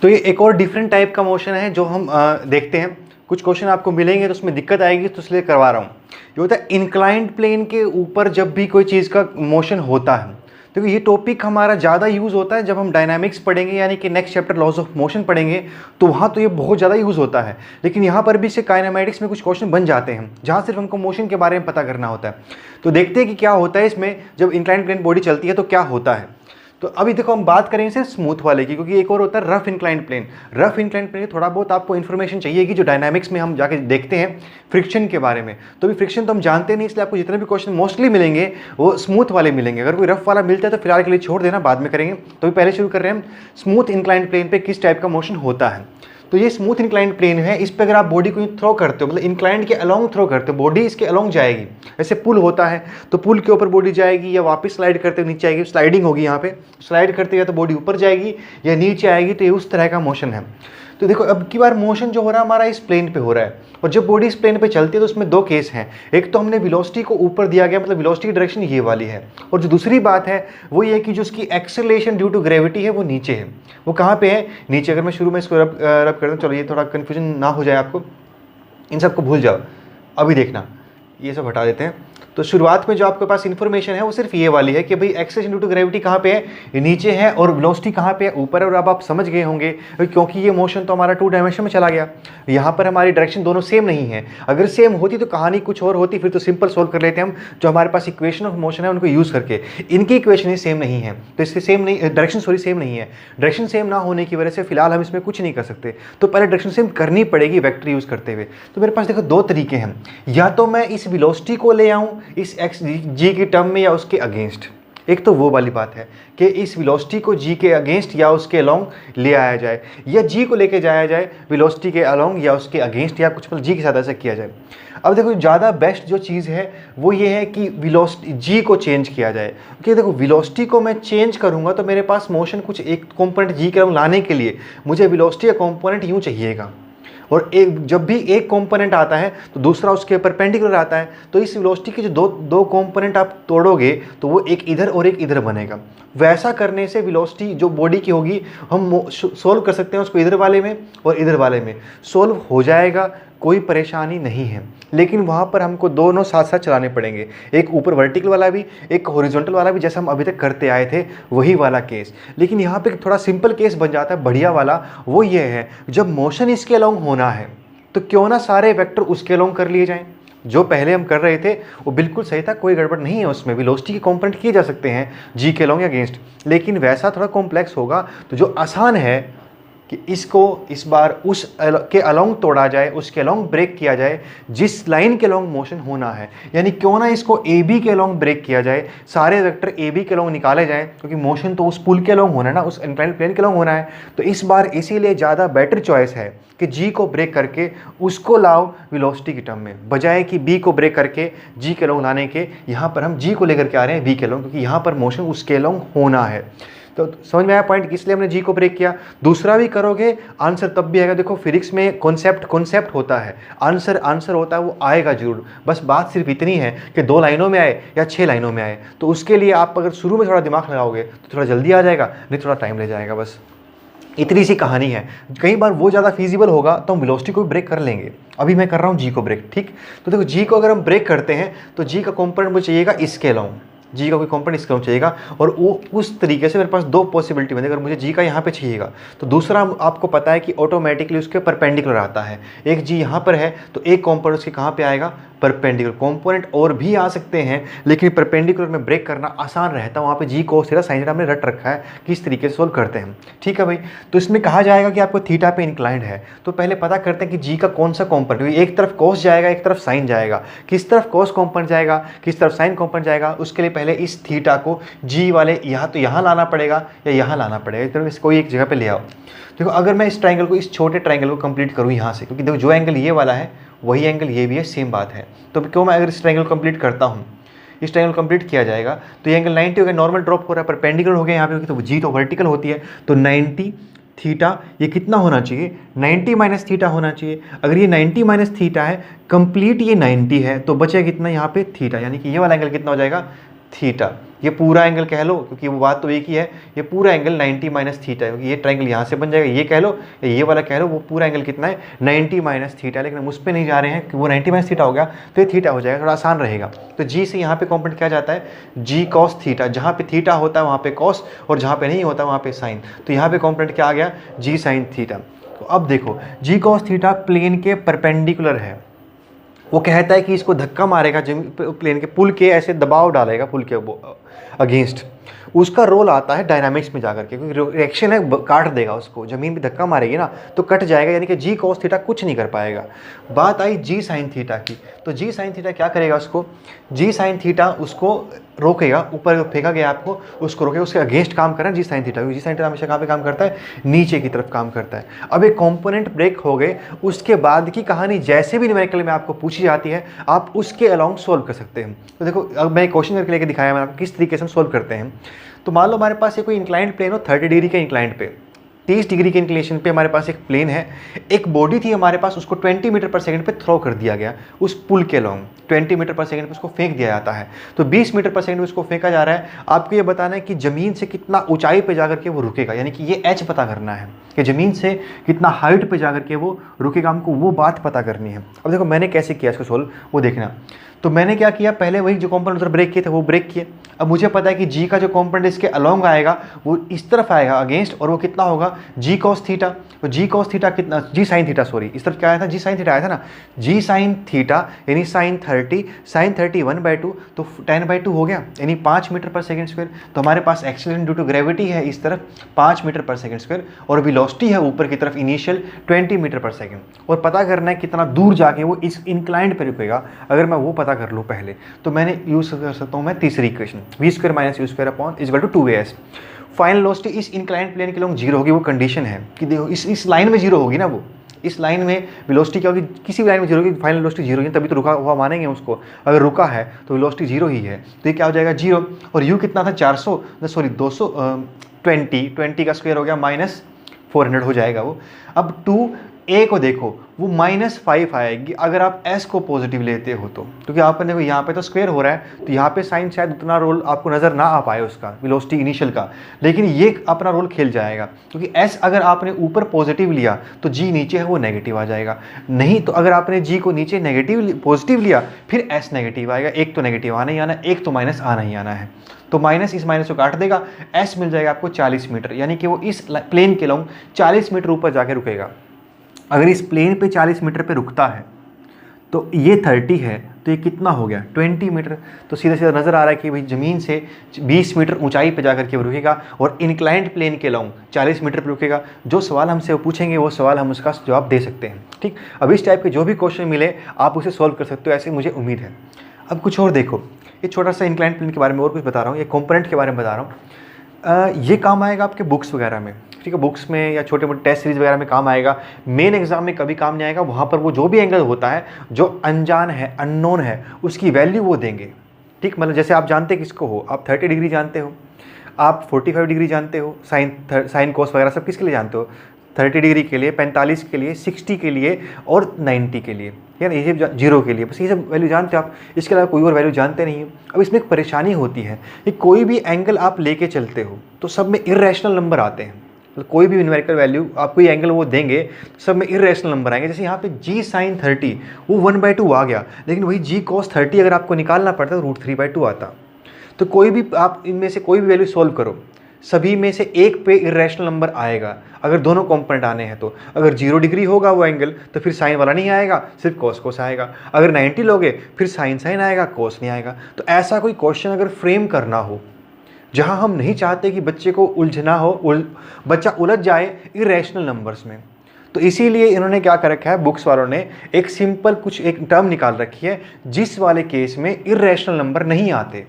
तो ये एक और डिफरेंट टाइप का मोशन है जो हम देखते हैं। कुछ क्वेश्चन आपको मिलेंगे तो उसमें दिक्कत आएगी, तो इसलिए करवा रहा हूँ। ये होता है इंक्लाइंड प्लेन के ऊपर जब भी कोई चीज़ का मोशन होता है। देखो ये टॉपिक हमारा ज़्यादा यूज़ होता है जब हम डायनामिक्स पढ़ेंगे, यानी कि next chapter laws of motion पढ़ेंगे, तो वहाँ तो ये बहुत ज़्यादा यूज़ होता है। लेकिन यहाँ पर भी इससे काइनेमेटिक्स में कुछ क्वेश्चन बन जाते हैं जहाँ सिर्फ हमको मोशन के बारे में पता करना होता है। तो देखते हैं कि क्या होता है इसमें जब इंक्लाइंड प्लेन बॉडी चलती है तो क्या होता है। तो अभी देखो हम बात करेंगे सिर्फ स्मूथ वाले की, क्योंकि एक और होता है rough inclined plane. Rough inclined plane थोड़ा बहुत आपको इन्फॉर्मेशन चाहिए कि जो डायनामिक्स में हम जाके देखते हैं फ्रिक्शन के बारे में। तो भी फ्रिक्शन तो हम जानते नहीं, इसलिए आपको जितने भी क्वेश्चन मोस्टली मिलेंगे वो स्मूथ वाले मिलेंगे। अगर कोई रफ वाला मिलता है तो फिलहाल के लिए छोड़ देना, बाद में करेंगे। तो भी पहले शुरू कर रहे हैं हम स्मूथ इंक्लाइंड प्लेन पे किस टाइप का मोशन होता है। तो ये स्मूथ इंक्लाइंड प्लेन है, इस पर अगर आप बॉडी को थ्रो करते हो, मतलब इंक्लाइंड के अलोंग थ्रो करते हो, बॉडी इसके अलोंग जाएगी। ऐसे पुल होता है तो पुल के ऊपर बॉडी जाएगी, या वापस स्लाइड करते हुए नीचे आएगी, स्लाइडिंग होगी। यहाँ पे स्लाइड करते हुए तो बॉडी ऊपर जाएगी या नीचे आएगी, तो ये उस तरह का मोशन है। तो देखो अब की बार मोशन जो हो रहा है हमारा इस प्लेन पे हो रहा है, और जब बॉडी इस प्लेन पे चलती है तो उसमें दो केस हैं। एक तो हमने वेलोसिटी को ऊपर दिया गया, मतलब वेलोसिटी की डायरेक्शन ये वाली है, और जो दूसरी बात है वो ये कि जो उसकी एक्सेलरेशन ड्यू टू ग्रेविटी है वो नीचे है। वो कहाँ पे है? नीचे। अगर मैं शुरू में इसको रब कर दूँ, चलो ये थोड़ा कन्फ्यूजन ना हो जाए आपको, इन सबको भूल जाओ। अभी देखना, ये सब हटा देते हैं। तो शुरुआत में जो आपके पास इन्फॉर्मेशन है वो सिर्फ ये वाली है कि भाई एक्सेलरेशन ड्यू टू ग्रेविटी कहाँ पे है? ये नीचे है, और वेलोसिटी कहाँ पे है? ऊपर है। और अब आप समझ गए होंगे क्योंकि ये मोशन तो हमारा 2 डायमेंशन में चला गया, यहाँ पर हमारी डायरेक्शन दोनों सेम नहीं है। अगर सेम होती तो कहानी कुछ और होती, फिर तो सिंपल सोल्व कर लेते हम जो हमारे पास इक्वेशन ऑफ मोशन है उनको यूज़ करके। इनकी इक्वेशन ही सेम नहीं है, तो इससे सेम नहीं, डायरेक्शन सॉरी सेम नहीं है। डायरेक्शन सेम ना होने की वजह से फिलहाल हम इसमें कुछ नहीं कर सकते, तो पहले डायरेक्शन सेम करनी पड़ेगी वेक्टर यूज़ करते हुए। तो मेरे पास देखो दो तरीके हैं, या तो मैं इस वेलोसिटी को ले आऊँ इस एक्स जी की टर्म में या उसके अगेंस्ट। एक तो वो वाली बात है कि इस वेलोसिटी को जी के अगेंस्ट या उसके अलोंग ले आया जाए, या जी को लेके जाया जाए वेलोसिटी के अलोंग या उसके अगेंस्ट, या कुछ मतलब जी के साथ ऐसा किया जाए। अब देखो ज़्यादा बेस्ट जो चीज़ है वो ये है कि वेलोसिटी जी को चेंज किया जाए। क्योंकि देखो वेलोसिटी को मैं चेंज करूँगा तो मेरे पास मोशन कुछ एक कंपोनेंट जी के अलोंग लाने के लिए मुझे वेलोसिटी का कंपोनेंट यूँ चाहिएगा, और एक जब भी एक कंपोनेंट आता है तो दूसरा उसके परपेंडिकुलर आता है। तो इस वेलोसिटी के जो दो कंपोनेंट आप तोड़ोगे तो वो एक इधर और एक इधर बनेगा। वैसा करने से वेलोसिटी जो बॉडी की होगी हम सोल्व कर सकते हैं उसको इधर वाले में और इधर वाले में, सोल्व हो जाएगा, कोई परेशानी नहीं है। लेकिन वहाँ पर हमको दोनों साथ साथ चलाने पड़ेंगे, एक ऊपर वर्टिकल वाला भी, एक हॉरिजॉन्टल वाला भी, जैसा हम अभी तक करते आए थे वही वाला केस। लेकिन यहाँ पे थोड़ा सिंपल केस बन जाता है बढ़िया वाला, वो ये है जब मोशन इसके अलोंग होना है तो क्यों ना सारे वेक्टर उसके अलोंग कर लिए जाएं। जो पहले हम कर रहे थे वो बिल्कुल सही था, कोई गड़बड़ नहीं है उसमें। वेलोसिटी के कंपोनेंट किए जा सकते हैं जी के अलोंग या अगेंस्ट, लेकिन वैसा थोड़ा कॉम्प्लेक्स होगा। तो जो आसान है कि इसको इस बार उस के अलोंग तोड़ा जाए, उसके अलोंग ब्रेक किया जाए जिस लाइन के अलोंग मोशन होना है। यानी क्यों ना इसको ए बी के अलोंग ब्रेक किया जाए, सारे वेक्टर ए बी के अलोंग निकाले जाएं, क्योंकि मोशन तो उस पुल के अलोंग होना है ना, उस इंक्लाइंड प्लेन के अलोंग होना है। तो इस बार इसीलिए ज़्यादा बेटर चॉइस है कि जी को ब्रेक करके उसको लाओ वेलोसिटी की टर्म में, बजाय कि बी को ब्रेक करके जी के अलोंग लाने के। यहाँ पर हम जी को लेकर के आ रहे हैं वी के अलोंग, क्योंकि यहाँ पर मोशन उसके अलोंग होना है। तो समझ में आया पॉइंट, इसलिए हमने जी को ब्रेक किया। दूसरा भी करोगे आंसर तब भी आएगा। देखो फिजिक्स में कॉन्सेप्ट होता है, आंसर होता है, वो आएगा जरूर। बस बात सिर्फ इतनी है कि 2 लाइनों में आए या 6 लाइनों में आए। तो उसके लिए आप अगर शुरू में थोड़ा दिमाग लगाओगे तो थोड़ा जल्दी आ जाएगा, नहीं थोड़ा टाइम ले जाएगा। बस इतनी सी कहानी है। कई बार वो ज़्यादा फीजिबल होगा तो हम वेलोसिटी को भी ब्रेक कर लेंगे। अभी मैं कर रहा हूँ जी को ब्रेक, ठीक। तो देखो जी को अगर हम ब्रेक करते हैं तो जी का कंपोनेंट मुझे चाहिएगा इसके अलोंग, जी का कोई कंपोनेंट इसका चाहिएगा, और वो उस तरीके से मेरे पास 2 पॉसिबिलिटी बनेगी। अगर मुझे जी का यहाँ पे चाहिएगा तो दूसरा आपको पता है कि ऑटोमेटिकली उसके परपेंडिकुलर आता है। एक जी यहाँ पर है तो एक कंपोनेंट उसके कहाँ पे आएगा? परपेंडिकुलर। कंपोनेंट और भी आ सकते हैं लेकिन परपेंडिकुलर में ब्रेक करना आसान रहता है। वहाँ पे जी को सिरा साइन हमने रट रखा है किस तरीके से सोल्व करते हैं, ठीक है भाई। तो इसमें कहा जाएगा कि आपको थीटा पे इंक्लाइंड है, तो पहले पता करते हैं कि जी का कौन सा कंपोनेंट। एक तरफ कॉस जाएगा, एक तरफ साइन जाएगा। किस तरफ कॉस कंपोनेंट जाएगा, किस तरफ साइन कंपोनेंट जाएगा, उसके लिए पहले इस थीटा को जी वाले यहाँ तो यहाँ लाना पड़ेगा या यहाँ लाना पड़ेगा, इस तरह कोई एक जगह पे ले आओ। देखो अगर मैं इस ट्रायंगल को, इस छोटे ट्रायंगल को कंप्लीट करूँ यहाँ से, क्योंकि देखो जो एंगल ये वाला है वही एंगल ये भी है, सेम बात है। तो क्यों मैं अगर इस ट्रायंगल कंप्लीट करता हूँ, इस ट्रायंगल कंप्लीट किया जाएगा तो ये एंगल 90 हो गया, नॉर्मल ड्रॉप हो रहा है, परपेंडिकुलर हो गया यहाँ पे, तो जी तो वर्टिकल होती है। तो 90 थीटा ये कितना होना चाहिए? 90 माइनस थीटा होना चाहिए। अगर ये 90 माइनस थीटा है, कंप्लीट ये 90 है, तो बचेगा कितना यहाँ पे? थीटा। यानी कि ये वाला एंगल कितना हो जाएगा? थीटा, ये पूरा एंगल कह लो क्योंकि वो बात तो एक ही है, ये पूरा एंगल 90 माइनस थीटा है, क्योंकि ये ट्रायंगल यहाँ से बन जाएगा, ये कह लो या ये वाला कह लो, वो पूरा एंगल कितना है 90 माइनस थीटा। लेकिन हम उस पर नहीं जा रहे हैं कि वो 90 माइनस थीटा हो गया तो ये थीटा हो जाएगा, थोड़ा आसान रहेगा। तो जी से यहाँ पे कॉम्पोनेंट क्या जाता है, जी कॉस थीटा, जहाँ पे थीटा होता है वहाँ पे कॉस और जहाँ पे नहीं होता वहाँ पे साइन, तो यहाँ पे कॉम्पोनेंट क्या आ गया, जी साइन थीटा। तो अब देखो जी कॉस थीटा प्लेन के परपेंडिकुलर है, वो कहता है कि इसको धक्का मारेगा प्लेन के, पुल के ऐसे दबाव डालेगा पुल के अगेंस्ट, उसका रोल आता है डायनामिक्स में जाकर के, क्योंकि रिएक्शन है काट देगा उसको, जमीन पे धक्का मारेगी ना तो कट जाएगा, यानी कि जी कॉस थीटा कुछ नहीं कर पाएगा। बात आई जी साइन थीटा की, तो जी साइन थीटा क्या करेगा, उसको जी साइन थीटा उसको रोकेगा, ऊपर फेंका गया आपको उसको रोकेगा, उसके अगेंस्ट काम कर रहा है जी साइन थीटा, जी साइन थीटा हमेशा कहाँ पे काम करता है, नीचे की तरफ काम करता है। अब एक कंपोनेंट ब्रेक हो गए, उसके बाद की कहानी जैसे भी न्यूमेरिकल में आपको पूछी जाती है आप उसके अलोंग सोल्व कर सकते हैं। तो देखो अब मैं क्वेश्चन करके लेके दिखाया मैंने आपको किस तरीके से हम सोल्व करते हैं। तो मान लो हमारे पास ये कोई इंक्लाइंड प्लेन हो 30 डिग्री के इंक्लाइंड पे, 30 डिग्री के इंक्लिनेशन पे हमारे पास एक प्लेन है, एक बॉडी थी हमारे पास, उसको 20 मीटर पर सेकंड पे थ्रो कर दिया गया उस पुल के लॉन्ग, 20 मीटर पर सेकंड पे उसको फेंक दिया जाता है, तो 20 मीटर पर सेकंड में उसको फेंका जा रहा है। आपको ये बताना है कि ज़मीन से कितना ऊंचाई पे जाकर के वो रुकेगा, यानी कि ये एच पता करना है कि ज़मीन से कितना हाइट पे जाकर के वो रुकेगा, हमको वो बात पता करनी है। अब देखो मैंने कैसे किया इसको सोल्व, वो देखना। तो मैंने क्या किया, पहले वही जो कॉम्पोनेंट उधर ब्रेक किए थे वो ब्रेक किए। अब मुझे पता है कि जी का जो कॉम्पोनेंट इसके अलोंग आएगा वो इस तरफ आएगा अगेंस्ट, और वो कितना होगा जी कॉस थीटा। तो जी कॉस थीटा कितना, जी साइन थीटा सॉरी, इस तरफ क्या आया था, जी साइन थीटा आया था ना, जी साइन थीटा यानी साइन 30, साइन 30 1/2 तो 10/2 हो गया, यानी 5 मीटर पर सेकंड स्क्वायर। तो हमारे पास एक्सीलरेशन ड्यू टू ग्रेविटी है इस तरफ 5 मीटर पर सेकंड स्क्वायर, और वेलोसिटी है ऊपर की तरफ इनिशियल 20 मीटर पर सेकंड, और पता करना है कितना दूर जाके वो इस इंक्लाइंड पे रुकेगा। अगर मैं वो पता कर लूँ पहले तो मैंने यूज कर सकता हूँ मैं तीसरी equation, v square minus u square upon is equal to 2as। Final velocity इस इंक्लाइंड प्लेन के लोग जीरो होगी, वो कंडीशन है कि देखो इस लाइन में जीरो होगी ना, वो इस लाइन में वेलोसिटी क्या होगी, किसी भी लाइन में जीरो होगी, फाइनल वेलोसिटी जीरो है, तभी तो रुका हुआ मानेंगे उसको। अगर रुका है तो वेलोसिटी जीरो ही है, तो ये क्या हो जाएगा जीरो, और u कितना था 220 का स्क्वायर हो गया माइनस 400 हो जाएगा वो। अब 2a को देखो वो -5 आएगी अगर आप s को पॉजिटिव लेते हो तो, क्योंकि आपने देखो यहाँ पे तो स्क्वायर हो रहा है तो यहाँ पे साइन शायद उतना रोल आपको नज़र ना आ पाए उसका वेलोसिटी इनिशियल का, लेकिन ये अपना रोल खेल जाएगा, क्योंकि s अगर आपने ऊपर पॉजिटिव लिया तो g नीचे है वो नेगेटिव आ जाएगा, नहीं तो अगर आपने g को नीचे नेगेटिव पॉजिटिव लिया फिर s नेगेटिव आएगा, एक तो नेगेटिव आना ही आना, एक तो माइनस आना ही आना है, तो माइनस इस माइनस को काट देगा, s मिल जाएगा आपको 40 मीटर, यानी कि वो इस प्लेन के लॉन्ग 40 मीटर ऊपर जाके रुकेगा। अगर इस प्लेन पे 40 मीटर पे रुकता है तो ये 30 है, तो ये कितना हो गया 20 मीटर। तो सीधा सीधा नज़र आ रहा है कि भाई ज़मीन से 20 मीटर ऊंचाई पे जाकर के वो रुकेगा और इंक्लाइंड प्लेन के लॉन्ग 40 मीटर पे रुकेगा। जो सवाल हमसे वो पूछेंगे वो सवाल हम उसका जवाब दे सकते हैं। ठीक, अब इस टाइप के जो भी क्वेश्चन मिले आप उसे सॉल्व कर सकते हो, ऐसे मुझे उम्मीद है। अब कुछ और देखो, ये छोटा सा इंक्लाइंड प्लेन के बारे में और कुछ बता रहा हूँ, ये कॉम्पोनेंट के बारे में बता रहा हूँ। ये काम आएगा आपके बुक्स वगैरह में, ठीक है, बुक्स में या छोटे मोटे टेस्ट सीरीज वगैरह में काम आएगा, मेन एग्जाम में कभी काम नहीं आएगा। वहाँ पर वो जो भी एंगल होता है जो अनजान है अननोन है उसकी वैल्यू वो देंगे। ठीक, मतलब जैसे आप जानते किसको हो, आप 30 डिग्री जानते हो, आप 45 डिग्री जानते हो, साइन कोस वगैरह सब किसके लिए जानते हो, 30 डिग्री के लिए, 45 के लिए, 60 के लिए और 90 के लिए, यानी ये सब 0 के लिए, बस ये सब वैल्यू जानते हो आप, इसके अलावा कोई और वैल्यू जानते नहीं हो। अब इसमें एक परेशानी होती है कि कोई भी एंगल आप लेके चलते हो तो सब में इर्रेशनल नंबर आते हैं, तो कोई भी न्यूमेरिकल वैल्यू आप कोई एंगल वो देंगे सब में इर्रेशनल नंबर आएंगे। जैसे यहाँ पे जी साइन 30 वो 1/2 आ गया, लेकिन वही जी कॉस 30 अगर आपको निकालना पड़ता तो √3/2 आता। तो कोई भी आप इनमें से कोई भी वैल्यू सोल्व करो, सभी में से एक पे इर्रेशनल नंबर आएगा अगर दोनों कंपोनेंट आने हैं तो। अगर 0 डिग्री होगा वो एंगल तो फिर साइन वाला नहीं आएगा, सिर्फ कोस कोस आएगा। अगर 90 लोगे फिर साइन साइन आएगा, कोस नहीं आएगा। तो ऐसा कोई क्वेश्चन अगर फ्रेम करना हो जहां हम नहीं चाहते कि बच्चे को उलझना हो, बच्चा उलझ जाए इर्रेशनल नंबर्स में, तो इसीलिए इन्होंने क्या कर रखा है, बुक्स वालों ने एक सिंपल कुछ एक टर्म निकाल रखी है जिस वाले केस में इर्रेशनल नंबर नहीं आते।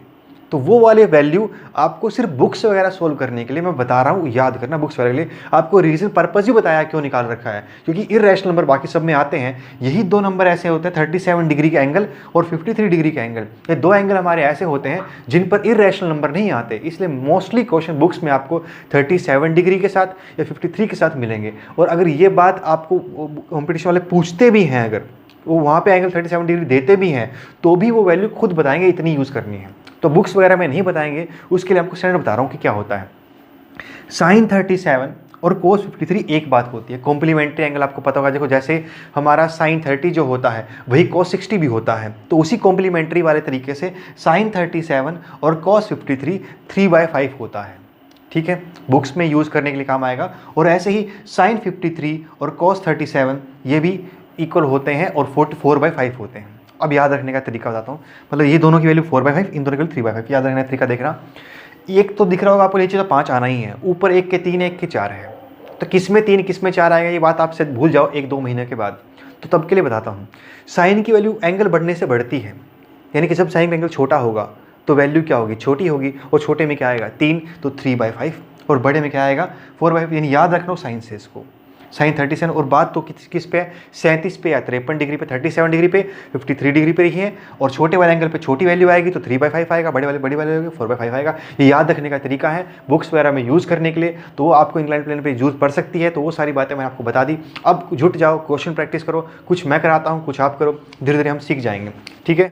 तो वो वाले वैल्यू आपको सिर्फ बुक्स वगैरह सोल्व करने के लिए मैं बता रहा हूँ, याद करना बुक्स वगैरह के लिए। आपको रीज़न पर्पज़ ही बताया क्यों निकाल रखा है, क्योंकि इर्रेशनल नंबर बाकी सब में आते हैं, यही दो नंबर ऐसे होते हैं 37 डिग्री का एंगल और 53 डिग्री का एंगल। ये दो एंगल हमारे ऐसे होते हैं जिन पर इर्रेशनल नंबर नहीं आते, इसलिए मोस्टली क्वेश्चन बुक्स में आपको 37 डिग्री के साथ या 53 के साथ मिलेंगे। और अगर ये बात आपको कॉम्पिटिशन वाले पूछते भी हैं अगर वो वहाँ पे एंगल 37 डिग्री देते भी हैं तो भी वो वैल्यू खुद बताएंगे इतनी यूज़ करनी है, तो बुक्स वगैरह में नहीं बताएंगे, उसके लिए आपको स्टैंडर्ड बता रहा हूँ कि क्या होता है। साइन 37 और कोस 53 एक बात होती है, कॉम्प्लीमेंट्री एंगल आपको पता होगा। देखो जैसे हमारा साइन 30 जो होता है वही कोस 60 भी होता है, तो उसी कॉम्प्लीमेंट्री वाले तरीके से साइन 37 और कोस 53 3/5 होता है, ठीक है, बुक्स में यूज़ करने के लिए काम आएगा। और ऐसे ही साइन 53 और कोस 37 ये भी इक्वल होते हैं और 4/5 होते हैं। अब याद रखने का तरीका बताता हूँ, मतलब ये दोनों की वैल्यू 4/5, इन दोनों की वैल्यू 3/5, याद रखने का तरीका देखना। एक तो दिख रहा होगा आपको नीचे तो 5 आना ही है, ऊपर 1 के 3 1 के 4 है, तो किस में 3 किस में 4 आएगा ये बात आपसे भूल जाओ 1-2 महीने के बाद, तो तब के लिए बताता हूँ। साइन की वैल्यू एंगल बढ़ने से बढ़ती है, यानी कि जब साइन का एंगल छोटा होगा तो वैल्यू क्या होगी, छोटी होगी, और छोटे में क्या आएगा 3, तो 3/5, और बड़े में क्या आएगा 4/5, यानी याद रखना साइन से इसको। साइन 37 और बात तो किस पे है, 37 पे या 53 डिग्री पे, 37 डिग्री पे, 53 डिग्री पे ही है, और छोटे वाले एंगल पे छोटी वैल्यू आएगी तो 3/5 आएगा, बड़ी वाले आएगी 4/5 आएगा। ये याद रखने का तरीका है बुक्स वगैरह में यूज़ करने के लिए, तो वो आपको इंक्लाइन प्लेन पे यूज़ पड़ सकती है, तो वो सारी बातें मैंने आपको बता दी। अब जुट जाओ, क्वेश्चन प्रैक्टिस करो, कुछ मैं कराता हूँ कुछ आप करो, धीरे धीरे हम सीख जाएंगे, ठीक है।